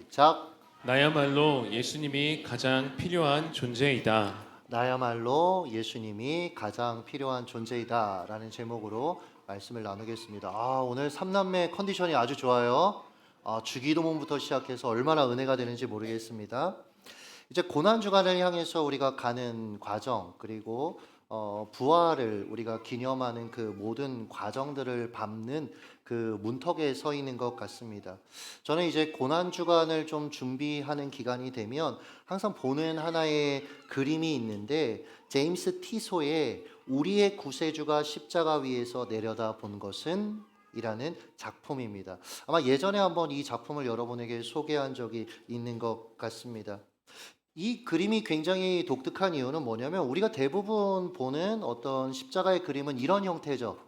시작. 나야말로 예수님이 가장 필요한 존재이다. 나야말로 예수님이 가장 필요한 존재이다 라는 제목으로 말씀을 나누겠습니다. 오늘 삼남매 컨디션이 아주 좋아요. 주기도문부터 시작해서 얼마나 은혜가 되는지 모르겠습니다. 이제 고난주간을 향해서 우리가 가는 과정, 그리고 부활을 우리가 기념하는 그 모든 과정들을 밟는 그 문턱에 서 있는 것 같습니다. 저는 이제 고난주간을 좀 준비하는 기간이 되면 항상 보는 하나의 그림이 있는데, 제임스 티소의 우리의 구세주가 십자가 위에서 내려다 본 것은 이라는 작품입니다. 아마 예전에 한번 이 작품을 여러분에게 소개한 적이 있는 것 같습니다. 이 그림이 굉장히 독특한 이유는 뭐냐면, 우리가 대부분 보는 어떤 십자가의 그림은 이런 형태죠.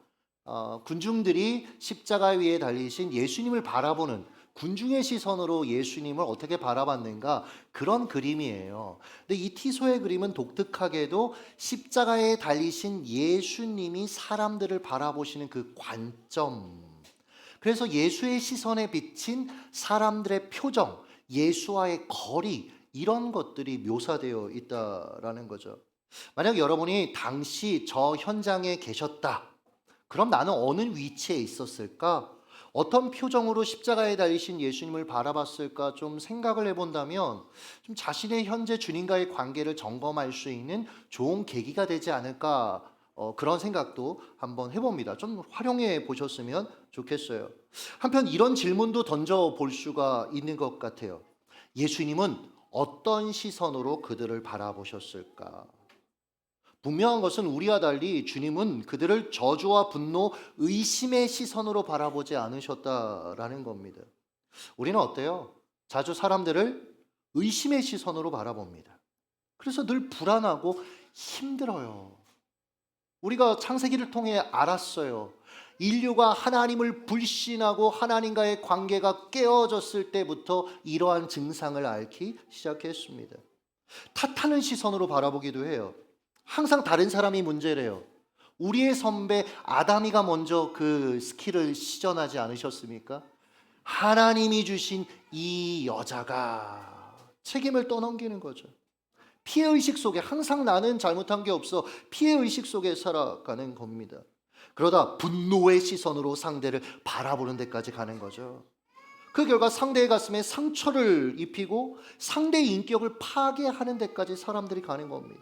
군중들이 십자가 위에 달리신 예수님을 바라보는, 군중의 시선으로 예수님을 어떻게 바라봤는가, 그런 그림이에요. 근데 이 티소의 그림은 독특하게도 십자가에 달리신 예수님이 사람들을 바라보시는 그 관점, 그래서 예수의 시선에 비친 사람들의 표정, 예수와의 거리, 이런 것들이 묘사되어 있다라는 거죠. 만약 여러분이 당시 저 현장에 계셨다, 그럼 나는 어느 위치에 있었을까? 어떤 표정으로 십자가에 달리신 예수님을 바라봤을까? 좀 생각을 해본다면 좀 자신의 현재 주님과의 관계를 점검할 수 있는 좋은 계기가 되지 않을까, 그런 생각도 한번 해봅니다. 좀 활용해 보셨으면 좋겠어요. 한편 이런 질문도 던져 볼 수가 있는 것 같아요. 예수님은 어떤 시선으로 그들을 바라보셨을까? 분명한 것은 우리와 달리 주님은 그들을 저주와 분노, 의심의 시선으로 바라보지 않으셨다라는 겁니다. 우리는 어때요? 자주 사람들을 의심의 시선으로 바라봅니다. 그래서 늘 불안하고 힘들어요. 우리가 창세기를 통해 알았어요. 인류가 하나님을 불신하고 하나님과의 관계가 깨어졌을 때부터 이러한 증상을 앓기 시작했습니다. 탓하는 시선으로 바라보기도 해요. 항상 다른 사람이 문제래요. 우리의 선배 아담이가 먼저 그 스킬을 시전하지 않으셨습니까? 하나님이 주신 이 여자가, 책임을 떠넘기는 거죠. 피해의식 속에, 항상 나는 잘못한 게 없어, 피해의식 속에 살아가는 겁니다. 그러다 분노의 시선으로 상대를 바라보는 데까지 가는 거죠. 그 결과 상대의 가슴에 상처를 입히고 상대의 인격을 파괴하는 데까지 사람들이 가는 겁니다.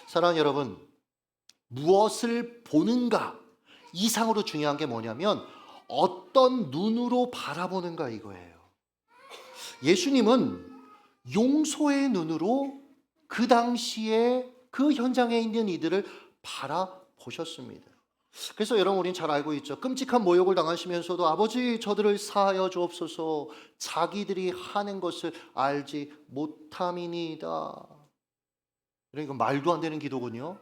사랑하는 여러분, 무엇을 보는가 이상으로 중요한 게 뭐냐면 어떤 눈으로 바라보는가, 이거예요. 예수님은 용서의 눈으로 그 당시에 그 현장에 있는 이들을 바라보셨습니다. 그래서 여러분, 우리는 잘 알고 있죠. 끔찍한 모욕을 당하시면서도 아버지 저들을 사하여 주옵소서, 자기들이 하는 것을 알지 못함이니이다. 그러니까 말도 안 되는 기도군요.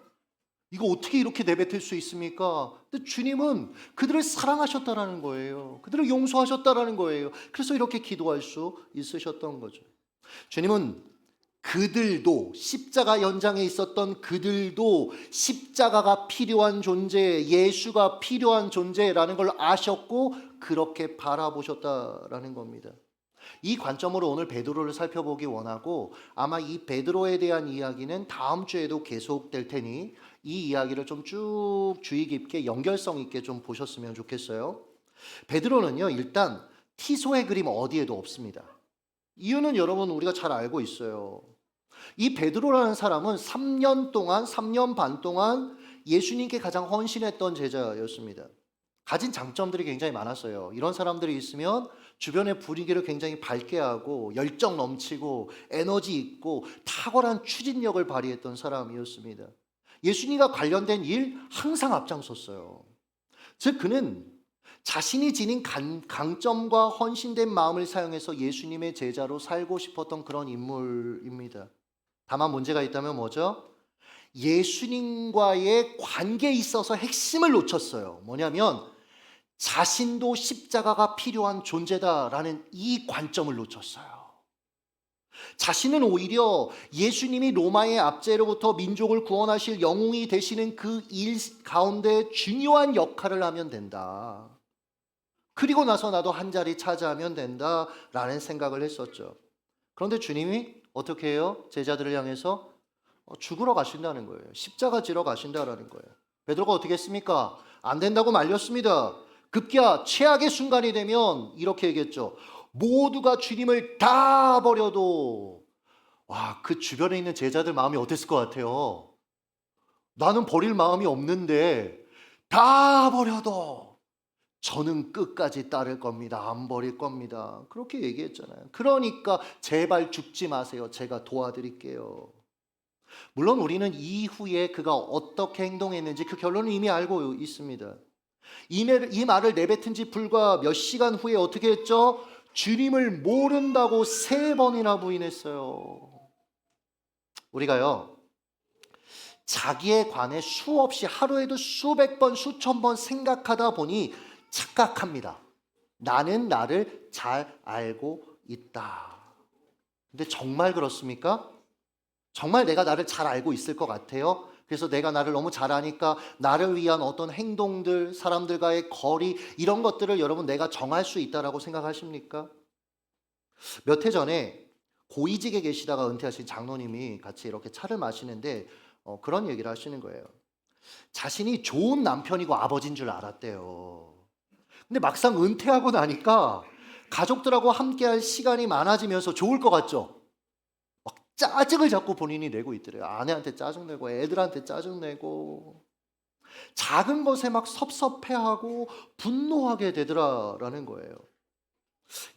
이거 어떻게 이렇게 내뱉을 수 있습니까? 근데 주님은 그들을 사랑하셨다라는 거예요. 그들을 용서하셨다라는 거예요. 그래서 이렇게 기도할 수 있으셨던 거죠. 주님은 그들도, 십자가 현장에 있었던 그들도 십자가가 필요한 존재, 예수가 필요한 존재라는 걸 아셨고 그렇게 바라보셨다라는 겁니다. 이 관점으로 오늘 베드로를 살펴보기 원하고, 아마 이 베드로에 대한 이야기는 다음 주에도 계속될 테니 이 이야기를 좀 쭉 주의 깊게 연결성 있게 좀 보셨으면 좋겠어요. 베드로는요, 일단 티소의 그림 어디에도 없습니다. 이유는 여러분 우리가 잘 알고 있어요. 이 베드로라는 사람은 3년 반 동안 예수님께 가장 헌신했던 제자였습니다. 가진 장점들이 굉장히 많았어요. 이런 사람들이 있으면 주변의 분위기를 굉장히 밝게 하고 열정 넘치고 에너지 있고 탁월한 추진력을 발휘했던 사람이었습니다. 예수님과 관련된 일 항상 앞장섰어요. 즉 그는 자신이 지닌 강점과 헌신된 마음을 사용해서 예수님의 제자로 살고 싶었던 그런 인물입니다. 다만 문제가 있다면 뭐죠? 예수님과의 관계에 있어서 핵심을 놓쳤어요. 뭐냐면 자신도 십자가가 필요한 존재다라는 이 관점을 놓쳤어요. 자신은 오히려 예수님이 로마의 압제로부터 민족을 구원하실 영웅이 되시는 그 일 가운데 중요한 역할을 하면 된다. 그리고 나서 나도 한 자리 차지하면 된다라는 생각을 했었죠. 그런데 주님이 어떻게 해요? 제자들을 향해서 죽으러 가신다는 거예요. 십자가 지러 가신다라는 거예요. 베드로가 어떻게 했습니까? 안 된다고 말렸습니다. 급기야 최악의 순간이 되면 이렇게 얘기했죠. 모두가 주님을 다 버려도 와, 그 주변에 있는 제자들 마음이 어땠을 것 같아요? 나는 버릴 마음이 없는데 다 버려도 저는 끝까지 따를 겁니다. 안 버릴 겁니다. 그렇게 얘기했잖아요. 그러니까 제발 죽지 마세요. 제가 도와드릴게요. 물론 우리는 이후에 그가 어떻게 행동했는지 그 결론을 이미 알고 있습니다. 이 말을 내뱉은 지 불과 몇 시간 후에 어떻게 했죠? 주님을 모른다고 3번이나 부인했어요. 우리가요, 자기에 관해 수없이 하루에도 수백 번, 수천 번 생각하다 보니 착각합니다. 나는 나를 잘 알고 있다. 근데 정말 그렇습니까? 정말 내가 나를 잘 알고 있을 것 같아요? 그래서 내가 나를 너무 잘 아니까 나를 위한 어떤 행동들, 사람들과의 거리 이런 것들을 여러분 내가 정할 수 있다라고 생각하십니까? 몇 해 전에 고위직에 계시다가 은퇴하신 장로님이 같이 이렇게 차를 마시는데 그런 얘기를 하시는 거예요. 자신이 좋은 남편이고 아버지인 줄 알았대요. 근데 막상 은퇴하고 나니까 가족들하고 함께할 시간이 많아지면서 좋을 것 같죠? 막 짜증을 자꾸 본인이 내고 있더래요. 아내한테 짜증내고 애들한테 짜증내고 작은 것에 막 섭섭해하고 분노하게 되더라라는 거예요.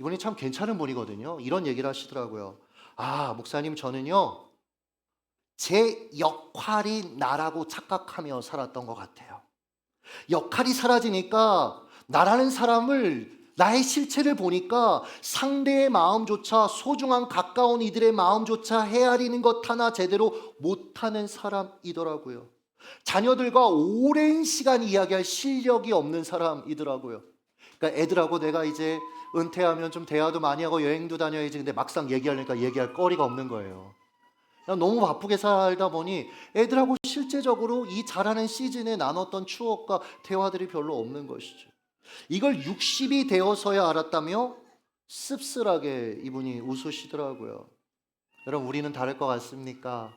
이분이 참 괜찮은 분이거든요. 이런 얘기를 하시더라고요. 아, 목사님 저는요 제 역할이 나라고 착각하며 살았던 것 같아요. 역할이 사라지니까 나라는 사람을 나의 실체를 보니까 상대의 마음조차 소중한 가까운 이들의 마음조차 헤아리는 것 하나 제대로 못하는 사람이더라고요. 자녀들과 오랜 시간 이야기할 실력이 없는 사람이더라고요. 그러니까 애들하고 내가 이제 은퇴하면 좀 대화도 많이 하고 여행도 다녀야지. 근데 막상 얘기하려니까 얘기할 거리가 없는 거예요. 그냥 너무 바쁘게 살다 보니 애들하고 실제적으로 이 자라는 시즌에 나눴던 추억과 대화들이 별로 없는 것이죠. 이걸 60이 되어서야 알았다며 씁쓸하게 이분이 웃으시더라고요. 여러분, 우리는 다를 것 같습니까?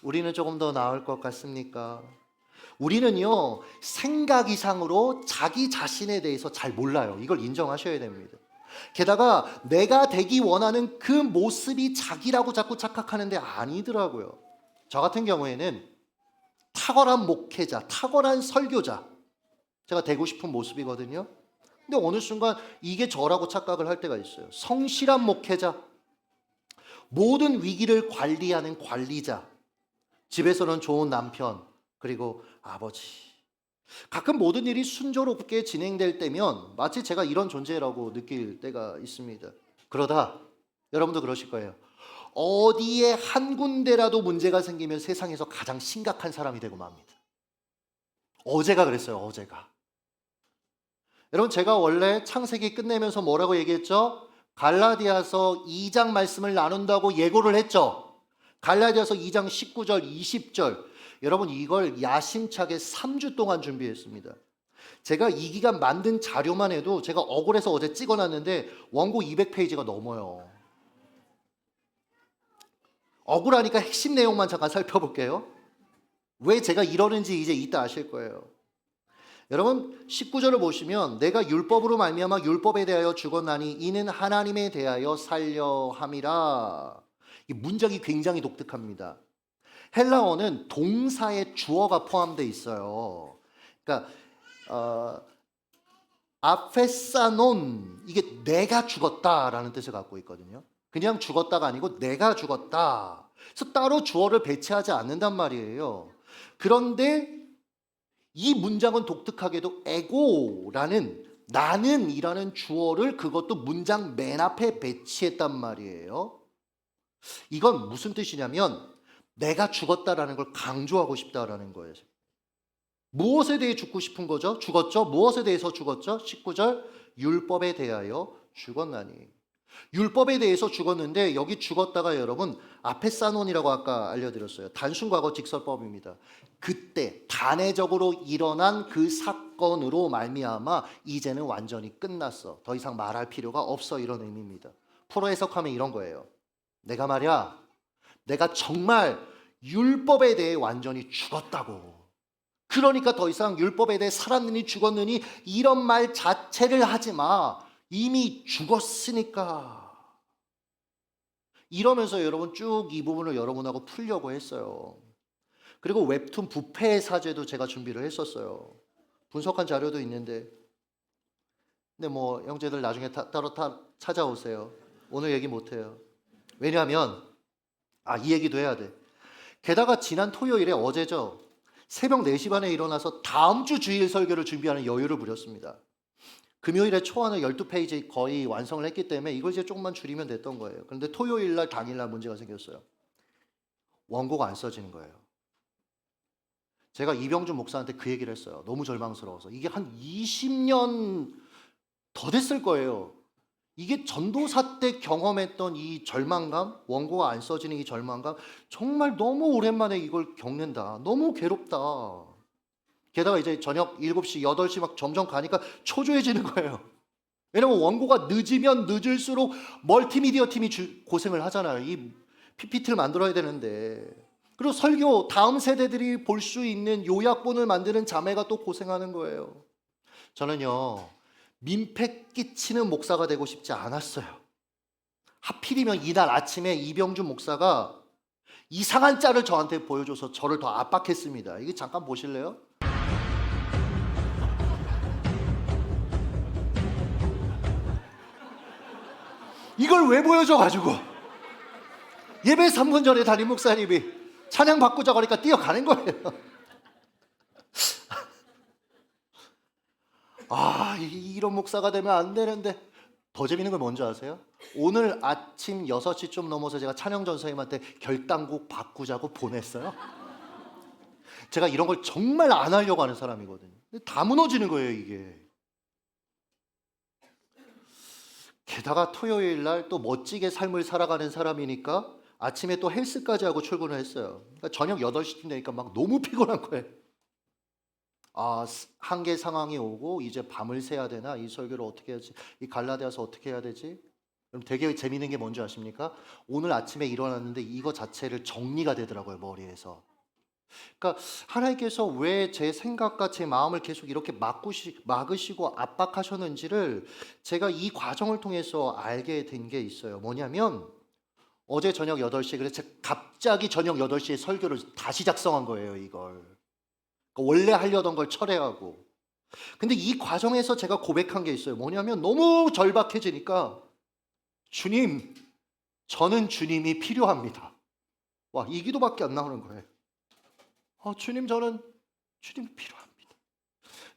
우리는 조금 더 나을 것 같습니까? 우리는요, 생각 이상으로 자기 자신에 대해서 잘 몰라요. 이걸 인정하셔야 됩니다. 게다가 내가 되기 원하는 그 모습이 자기라고 자꾸 착각하는데 아니더라고요. 저 같은 경우에는 탁월한 목회자, 탁월한 설교자, 제가 되고 싶은 모습이거든요. 근데 어느 순간 이게 저라고 착각을 할 때가 있어요. 성실한 목회자, 모든 위기를 관리하는 관리자, 집에서는 좋은 남편, 그리고 아버지. 가끔 모든 일이 순조롭게 진행될 때면 마치 제가 이런 존재라고 느낄 때가 있습니다. 그러다 여러분도 그러실 거예요. 어디에 한 군데라도 문제가 생기면 세상에서 가장 심각한 사람이 되고 맙니다. 어제가 그랬어요. 어제가. 여러분, 제가 원래 창세기 끝내면서 뭐라고 얘기했죠? 갈라디아서 2장 말씀을 나눈다고 예고를 했죠. 갈라디아서 2장 19절 20절. 여러분, 이걸 야심차게 3주 동안 준비했습니다. 제가 이 기간 만든 자료만 해도 제가 억울해서 어제 찍어놨는데 원고 200페이지가 넘어요. 억울하니까 핵심 내용만 잠깐 살펴볼게요. 왜 제가 이러는지 이제 이따 아실 거예요. 여러분, 19절을 보시면 내가 율법으로 말미암아 율법에 대하여 죽었나니 이는 하나님에 대하여 살려 함이라. 이 문장이 굉장히 독특합니다. 헬라어는 동사에 주어가 포함되어 있어요. 그러니까 아페사논, 이게 내가 죽었다라는 뜻을 갖고 있거든요. 그냥 죽었다가 아니고 내가 죽었다. 그래서 따로 주어를 배치하지 않는단 말이에요. 그런데 이 문장은 독특하게도 에고라는 나는이라는 주어를 그것도 문장 맨 앞에 배치했단 말이에요. 이건 무슨 뜻이냐면 내가 죽었다라는 걸 강조하고 싶다라는 거예요. 무엇에 대해 죽고 싶은 거죠? 죽었죠? 무엇에 대해서 죽었죠? 19절 율법에 대하여 죽었나니. 율법에 대해서 죽었는데 여기 죽었다가 여러분 아페사논이라고 아까 알려드렸어요. 단순 과거 직설법입니다. 그때 단회적으로 일어난 그 사건으로 말미암아 이제는 완전히 끝났어. 더 이상 말할 필요가 없어, 이런 의미입니다. 풀어 해석하면 이런 거예요. 내가 정말 율법에 대해 완전히 죽었다고. 그러니까 더 이상 율법에 대해 살았느니 죽었느니 이런 말 자체를 하지 마. 이미 죽었으니까. 이러면서 여러분 쭉 이 부분을 여러분하고 풀려고 했어요. 그리고 웹툰 부패의 사제도 제가 준비를 했었어요. 분석한 자료도 있는데, 근데 뭐 형제들 나중에 따로 찾아오세요. 오늘 얘기 못해요. 왜냐하면 이 얘기도 해야 돼. 게다가 지난 토요일에 어제죠. 새벽 4시 반에 일어나서 다음 주 주일 설교를 준비하는 여유를 부렸습니다. 금요일에 초안을 12페이지 거의 완성을 했기 때문에 이걸 이제 조금만 줄이면 됐던 거예요. 그런데 토요일 날 당일날 문제가 생겼어요. 원고가 안 써지는 거예요. 제가 이병준 목사한테 그 얘기를 했어요. 너무 절망스러워서. 이게 한 20년 더 됐을 거예요. 이게 전도사 때 경험했던 이 절망감, 원고가 안 써지는 이 절망감, 정말 너무 오랜만에 이걸 겪는다. 너무 괴롭다. 게다가 이제 저녁 7시, 8시 막 점점 가니까 초조해지는 거예요. 왜냐면 원고가 늦으면 늦을수록 멀티미디어 팀이 고생을 하잖아요. 이 PPT를 만들어야 되는데. 그리고 설교 다음 세대들이 볼 수 있는 요약본을 만드는 자매가 또 고생하는 거예요. 저는요, 민폐 끼치는 목사가 되고 싶지 않았어요. 하필이면 이날 아침에 이병준 목사가 이상한 짤을 저한테 보여줘서 저를 더 압박했습니다. 이게 잠깐 보실래요? 이걸 왜 보여줘가지고 예배 3분 전에 담임 목사님이 찬양 바꾸자고 하니까 뛰어가는 거예요. 이런 목사가 되면 안 되는데. 더 재밌는 걸 뭔지 아세요? 오늘 아침 6시 좀 넘어서 제가 찬영 전사님한테 결단곡 바꾸자고 보냈어요. 제가 이런 걸 정말 안 하려고 하는 사람이거든요. 근데 다 무너지는 거예요, 이게. 게다가 토요일 날 또 멋지게 삶을 살아가는 사람이니까 아침에 또 헬스까지 하고 출근을 했어요. 그러니까 저녁 8시쯤 되니까 막 너무 피곤한 거예요. 한계 상황이 오고 이제 밤을 새야 되나? 이 설교를 어떻게 해야지? 이 갈라디아서 어떻게 해야 되지? 그럼 되게 재미있는 게 뭔지 아십니까? 오늘 아침에 일어났는데 이거 자체를 정리가 되더라고요, 머리에서. 그러니까 하나님께서 왜 제 생각과 제 마음을 계속 이렇게 막으시고 압박하셨는지를 제가 이 과정을 통해서 알게 된 게 있어요. 뭐냐면 어제 저녁 8시에 그래서 제가 갑자기 저녁 8시에 설교를 다시 작성한 거예요, 이걸. 그러니까 원래 하려던 걸 철회하고. 근데 이 과정에서 제가 고백한 게 있어요. 뭐냐면 너무 절박해지니까 주님, 저는 주님이 필요합니다. 이 기도밖에 안 나오는 거예요. 주님, 저는 주님이 필요합니다.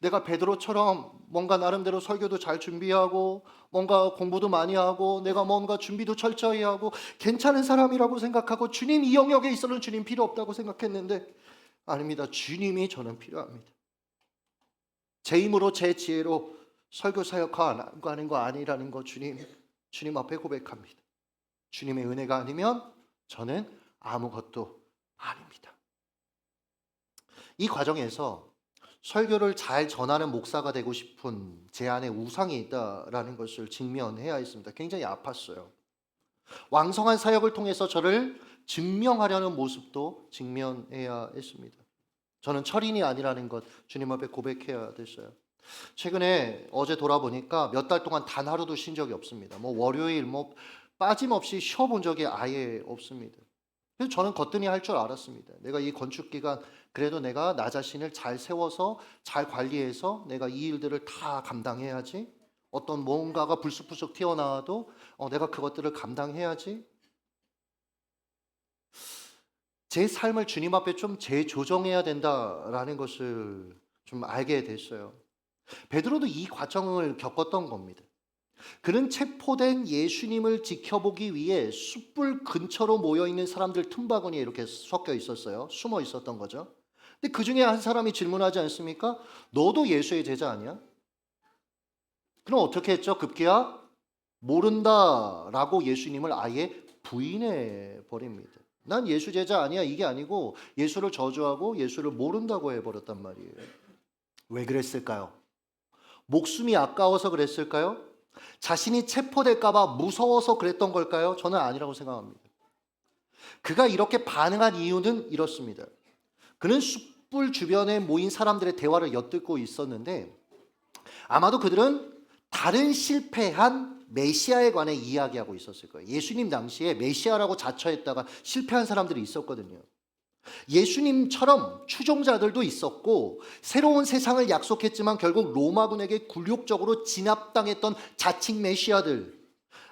내가 베드로처럼 뭔가 나름대로 설교도 잘 준비하고 뭔가 공부도 많이 하고 내가 뭔가 준비도 철저히 하고 괜찮은 사람이라고 생각하고 주님 이 영역에 있어서는 주님 필요 없다고 생각했는데 아닙니다. 주님이 저는 필요합니다. 제 힘으로 제 지혜로 설교 사역하는 거 아니라는 거 주님 앞에 고백합니다. 주님의 은혜가 아니면 저는 아무것도 아닙니다. 이 과정에서 설교를 잘 전하는 목사가 되고 싶은 제 안에 우상이 있다라는 것을 직면해야 했습니다. 굉장히 아팠어요. 왕성한 사역을 통해서 저를 증명하려는 모습도 직면해야 했습니다. 저는 철인이 아니라는 것 주님 앞에 고백해야 됐어요. 최근에 어제 돌아보니까 몇 달 동안 단 하루도 쉰 적이 없습니다. 월요일 빠짐없이 쉬어본 적이 아예 없습니다. 그래서 저는 거뜬히 할 줄 알았습니다. 내가 이 건축 기간 그래도 내가 나 자신을 잘 세워서 잘 관리해서 내가 이 일들을 다 감당해야지. 어떤 뭔가가 불쑥불쑥 튀어나와도 내가 그것들을 감당해야지. 제 삶을 주님 앞에 좀 재조정해야 된다라는 것을 좀 알게 됐어요. 베드로도 이 과정을 겪었던 겁니다. 그는 체포된 예수님을 지켜보기 위해 숯불 근처로 모여있는 사람들 틈바구니에 이렇게 섞여 있었어요. 숨어 있었던 거죠. 근데 그 중에 한 사람이 질문하지 않습니까? 너도 예수의 제자 아니야? 그럼 어떻게 했죠? 급기야 모른다라고 예수님을 아예 부인해 버립니다. 난 예수 제자 아니야 이게 아니고 예수를 저주하고 예수를 모른다고 해버렸단 말이에요. 왜 그랬을까요? 목숨이 아까워서 그랬을까요? 자신이 체포될까봐 무서워서 그랬던 걸까요? 저는 아니라고 생각합니다. 그가 이렇게 반응한 이유는 이렇습니다. 그는 숯불 주변에 모인 사람들의 대화를 엿듣고 있었는데 아마도 그들은 다른 실패한 메시아에 관해 이야기하고 있었을 거예요. 예수님 당시에 메시아라고 자처했다가 실패한 사람들이 있었거든요. 예수님처럼 추종자들도 있었고 새로운 세상을 약속했지만 결국 로마군에게 굴욕적으로 진압당했던 자칭 메시아들.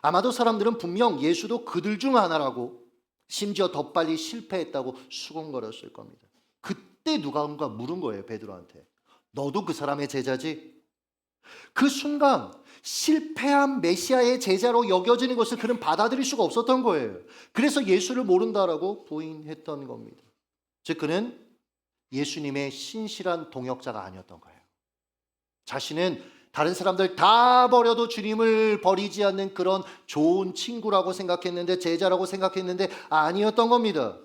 아마도 사람들은 분명 예수도 그들 중 하나라고 심지어 더 빨리 실패했다고 수군거렸을 겁니다. 그때 누군가 물은 거예요, 베드로한테. 너도 그 사람의 제자지? 그 순간 실패한 메시아의 제자로 여겨지는 것을 그는 받아들일 수가 없었던 거예요. 그래서 예수를 모른다라고 부인했던 겁니다. 즉 그는 예수님의 신실한 동역자가 아니었던 거예요. 자신은 다른 사람들 다 버려도 주님을 버리지 않는 그런 좋은 친구라고 생각했는데, 제자라고 생각했는데 아니었던 겁니다.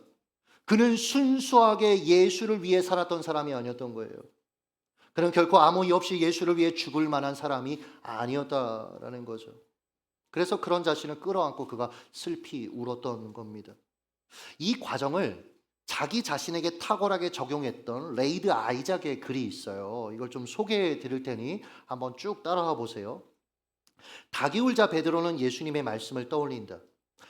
그는 순수하게 예수를 위해 살았던 사람이 아니었던 거예요. 그는 결코 아무 이유 없이 예수를 위해 죽을 만한 사람이 아니었다라는 거죠. 그래서 그런 자신을 끌어안고 그가 슬피 울었던 겁니다. 이 과정을 자기 자신에게 탁월하게 적용했던 레이드 아이작의 글이 있어요. 이걸 좀 소개해 드릴 테니 한번 쭉 따라와 보세요. 닭이 울자 베드로는 예수님의 말씀을 떠올린다.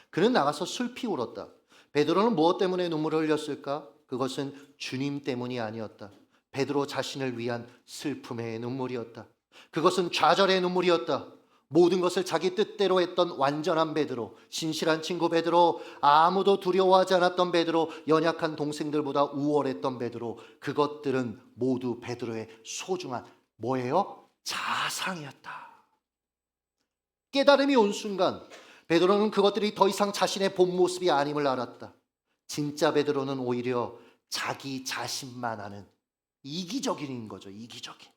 그는 나가서 슬피 울었다. 베드로는 무엇 때문에 눈물을 흘렸을까? 그것은 주님 때문이 아니었다. 베드로 자신을 위한 슬픔의 눈물이었다. 그것은 좌절의 눈물이었다. 모든 것을 자기 뜻대로 했던 완전한 베드로, 신실한 친구 베드로, 아무도 두려워하지 않았던 베드로, 연약한 동생들보다 우월했던 베드로, 그것들은 모두 베드로의 소중한 뭐예요? 자상이었다. 깨달음이 온 순간 베드로는 그것들이 더 이상 자신의 본 모습이 아님을 알았다. 진짜 베드로는 오히려 자기 자신만 아는 이기적인 거죠. 이기적인.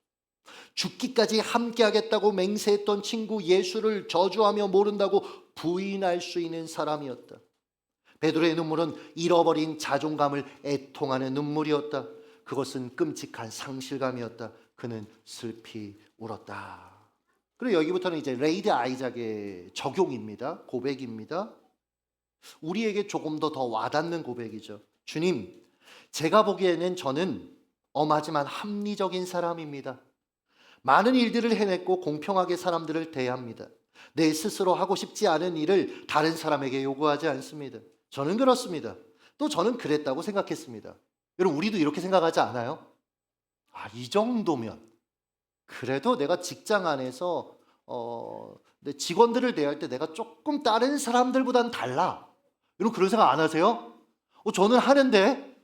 죽기까지 함께하겠다고 맹세했던 친구 예수를 저주하며 모른다고 부인할 수 있는 사람이었다. 베드로의 눈물은 잃어버린 자존감을 애통하는 눈물이었다. 그것은 끔찍한 상실감이었다. 그는 슬피 울었다. 그리고 여기부터는 이제 레이드 아이작의 적용입니다. 고백입니다. 우리에게 조금 더 와닿는 고백이죠. 주님, 제가 보기에는 저는 엄하지만 합리적인 사람입니다. 많은 일들을 해냈고 공평하게 사람들을 대합니다. 내 스스로 하고 싶지 않은 일을 다른 사람에게 요구하지 않습니다. 저는 그렇습니다. 또 저는 그랬다고 생각했습니다. 여러분, 우리도 이렇게 생각하지 않아요? 이 정도면 그래도 내가 직장 안에서 내 직원들을 대할 때 내가 조금 다른 사람들보다는 달라. 여러분 그런 생각 안 하세요? 저는 하는데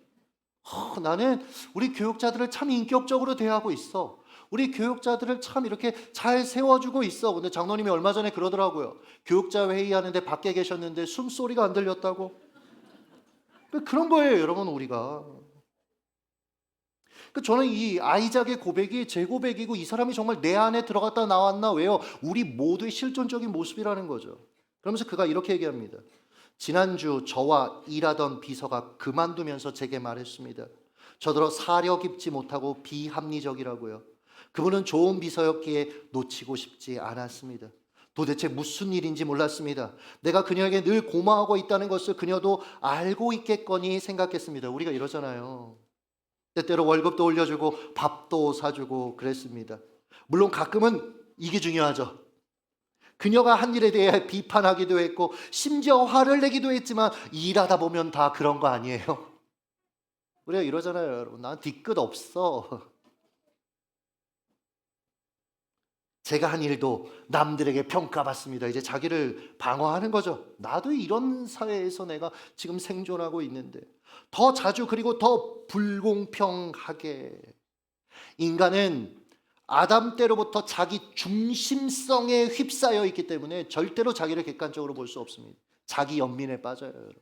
나는 우리 교육자들을 참 인격적으로 대하고 있어. 우리 교육자들을 참 이렇게 잘 세워주고 있어. 근데 장로님이 얼마 전에 그러더라고요. 교육자 회의하는데 밖에 계셨는데 숨소리가 안 들렸다고. 그런 거예요, 여러분. 우리가. 저는 이 아이작의 고백이 제 고백이고 이 사람이 정말 내 안에 들어갔다 나왔나 왜요? 우리 모두의 실존적인 모습이라는 거죠. 그러면서 그가 이렇게 얘기합니다. 지난주 저와 일하던 비서가 그만두면서 제게 말했습니다. 저더러 사려 깊지 못하고 비합리적이라고요. 그분은 좋은 비서였기에 놓치고 싶지 않았습니다. 도대체 무슨 일인지 몰랐습니다. 내가 그녀에게 늘 고마워하고 있다는 것을 그녀도 알고 있겠거니 생각했습니다. 우리가 이러잖아요. 때때로 월급도 올려주고 밥도 사주고 그랬습니다. 물론 가끔은 이게 중요하죠. 그녀가 한 일에 대해 비판하기도 했고 심지어 화를 내기도 했지만 일하다 보면 다 그런 거 아니에요? 우리가 이러잖아요, 여러분. 난 뒤끝 없어. 제가 한 일도 남들에게 평가받습니다. 이제 자기를 방어하는 거죠. 나도 이런 사회에서 내가 지금 생존하고 있는데 더 자주 그리고 더 불공평하게 인간은 아담 때로부터 자기 중심성에 휩싸여 있기 때문에 절대로 자기를 객관적으로 볼 수 없습니다. 자기 연민에 빠져요. 여러분.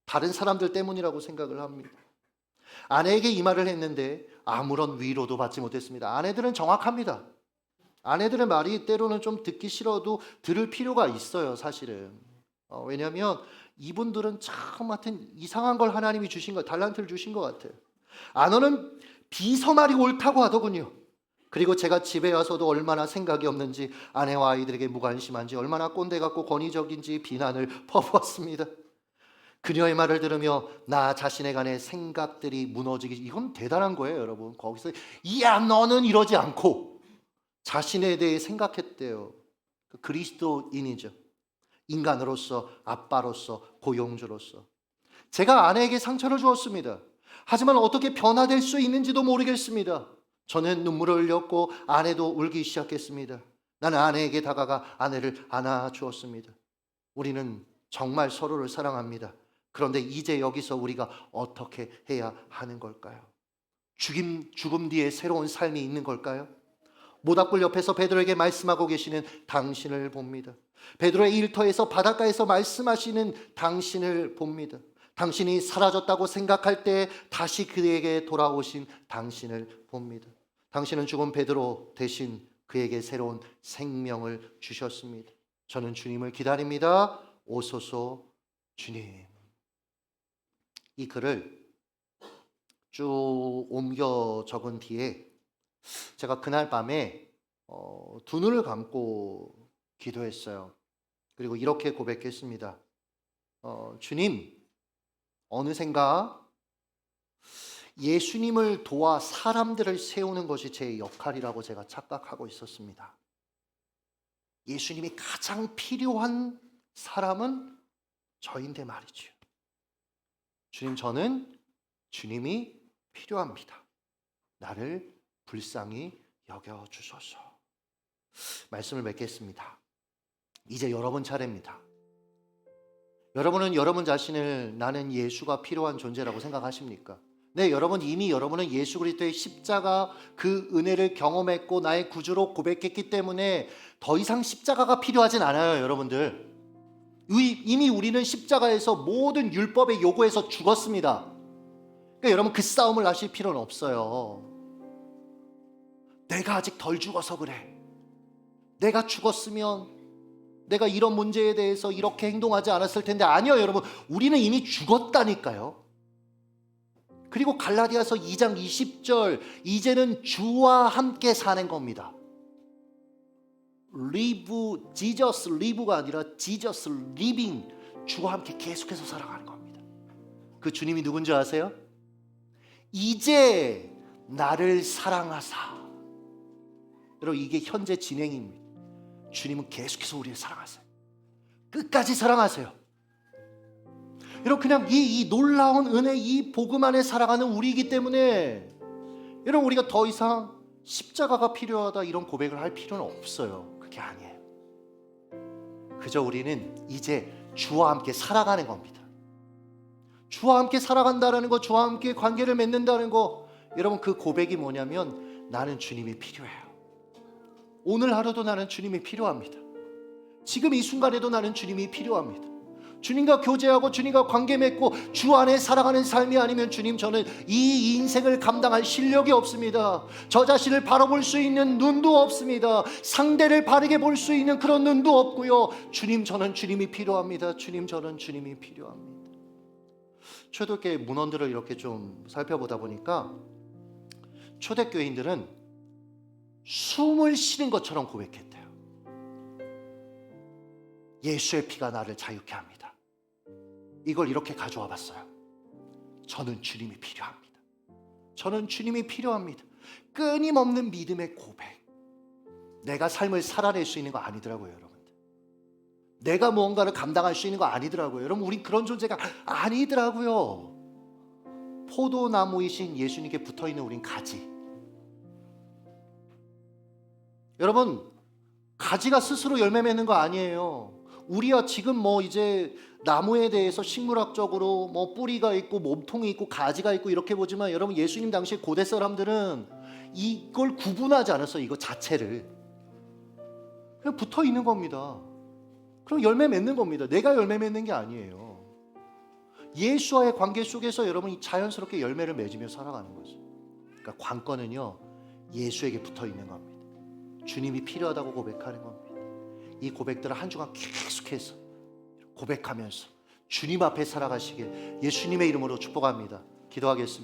다른 사람들 때문이라고 생각을 합니다. 아내에게 이 말을 했는데 아무런 위로도 받지 못했습니다. 아내들은 정확합니다. 아내들의 말이 때로는 좀 듣기 싫어도 들을 필요가 있어요, 사실은. 왜냐하면 이분들은 참 하여튼 이상한 걸 하나님이 주신 거, 달란트를 주신 것 같아요. 너는 비서말이 옳다고 하더군요. 그리고 제가 집에 와서도 얼마나 생각이 없는지, 아내와 아이들에게 무관심한지, 얼마나 꼰대 같고 권위적인지 비난을 퍼부었습니다. 그녀의 말을 들으며 나 자신에 관해 생각들이 무너지기, 이건 대단한 거예요, 여러분. 거기서 야 너는 이러지 않고 자신에 대해 생각했대요. 그리스도인이죠. 인간으로서, 아빠로서, 고용주로서. 제가 아내에게 상처를 주었습니다. 하지만 어떻게 변화될 수 있는지도 모르겠습니다. 저는 눈물을 흘렸고 아내도 울기 시작했습니다. 나는 아내에게 다가가 아내를 안아주었습니다. 우리는 정말 서로를 사랑합니다. 그런데 이제 여기서 우리가 어떻게 해야 하는 걸까요? 죽음 뒤에 새로운 삶이 있는 걸까요? 모닥불 옆에서 베드로에게 말씀하고 계시는 당신을 봅니다. 베드로의 일터에서 바닷가에서 말씀하시는 당신을 봅니다. 당신이 사라졌다고 생각할 때 다시 그에게 돌아오신 당신을 봅니다. 당신은 죽은 베드로 대신 그에게 새로운 생명을 주셨습니다. 저는 주님을 기다립니다. 오소서 주님. 이 글을 쭉 옮겨 적은 뒤에 제가 그날 밤에 두 눈을 감고 기도했어요. 그리고 이렇게 고백했습니다. 주님, 어느샌가 예수님을 도와 사람들을 세우는 것이 제 역할이라고 제가 착각하고 있었습니다. 예수님이 가장 필요한 사람은 저인데 말이죠. 주님, 저는 주님이 필요합니다. 나를 불쌍히 여겨주소서. 말씀을 맺겠습니다. 이제 여러분 차례입니다. 여러분은 여러분 자신을 나는 예수가 필요한 존재라고 생각하십니까? 네, 여러분은 예수 그리스도의 십자가 그 은혜를 경험했고 나의 구주로 고백했기 때문에 더 이상 십자가가 필요하진 않아요, 여러분들. 이미 우리는 십자가에서 모든 율법의 요구에서 죽었습니다. 그러니까 여러분 그 싸움을 하실 필요는 없어요. 내가 아직 덜 죽어서 그래. 내가 죽었으면 내가 이런 문제에 대해서 이렇게 행동하지 않았을 텐데. 아니요, 여러분. 우리는 이미 죽었다니까요. 그리고 갈라디아서 2장 20절, 이제는 주와 함께 사는 겁니다. live Jesus, live가 아니라 Jesus living, 주와 함께 계속해서 살아가는 겁니다. 그 주님이 누군지 아세요? 이제 나를 사랑하사. 여러분, 이게 현재 진행입니다. 주님은 계속해서 우리를 사랑하세요. 끝까지 사랑하세요. 여러분, 그냥 이 놀라운 은혜, 이 복음 안에 살아가는 우리이기 때문에 여러분, 우리가 더 이상 십자가가 필요하다 이런 고백을 할 필요는 없어요. 그게 아니에요. 그저 우리는 이제 주와 함께 살아가는 겁니다. 주와 함께 살아간다는 거, 주와 함께 관계를 맺는다는 거, 여러분 그 고백이 뭐냐면 나는 주님이 필요해요. 오늘 하루도 나는 주님이 필요합니다. 지금 이 순간에도 나는 주님이 필요합니다. 주님과 교제하고 주님과 관계 맺고 주 안에 살아가는 삶이 아니면 주님, 저는 이 인생을 감당할 실력이 없습니다. 저 자신을 바라볼 수 있는 눈도 없습니다. 상대를 바르게 볼 수 있는 그런 눈도 없고요. 주님, 저는 주님이 필요합니다. 주님, 저는 주님이 필요합니다. 초대교회 문헌들을 이렇게 좀 살펴보다 보니까 초대교인들은 숨을 쉬는 것처럼 고백했대요. 예수의 피가 나를 자유케 합니다. 이걸 이렇게 가져와 봤어요. 저는 주님이 필요합니다. 저는 주님이 필요합니다. 끊임없는 믿음의 고백. 내가 삶을 살아낼 수 있는 거 아니더라고요, 여러분들. 내가 무언가를 감당할 수 있는 거 아니더라고요. 여러분, 우린 그런 존재가 아니더라고요. 포도나무이신 예수님께 붙어있는 우린 가지. 여러분, 가지가 스스로 열매 맺는 거 아니에요. 우리야 지금 뭐 이제 나무에 대해서 식물학적으로 뭐 뿌리가 있고 몸통이 있고 가지가 있고 이렇게 보지만, 여러분 예수님 당시 고대 사람들은 이걸 구분하지 않았어요. 이거 자체를. 그냥 붙어 있는 겁니다. 그럼 열매 맺는 겁니다. 내가 열매 맺는 게 아니에요. 예수와의 관계 속에서 여러분이 자연스럽게 열매를 맺으며 살아가는 거죠. 그러니까 관건은요, 예수에게 붙어 있는 겁니다. 주님이 필요하다고 고백하는 겁니다. 이 고백들을 한 주간 계속해서 고백하면서 주님 앞에 살아가시길 예수님의 이름으로 축복합니다. 기도하겠습니다.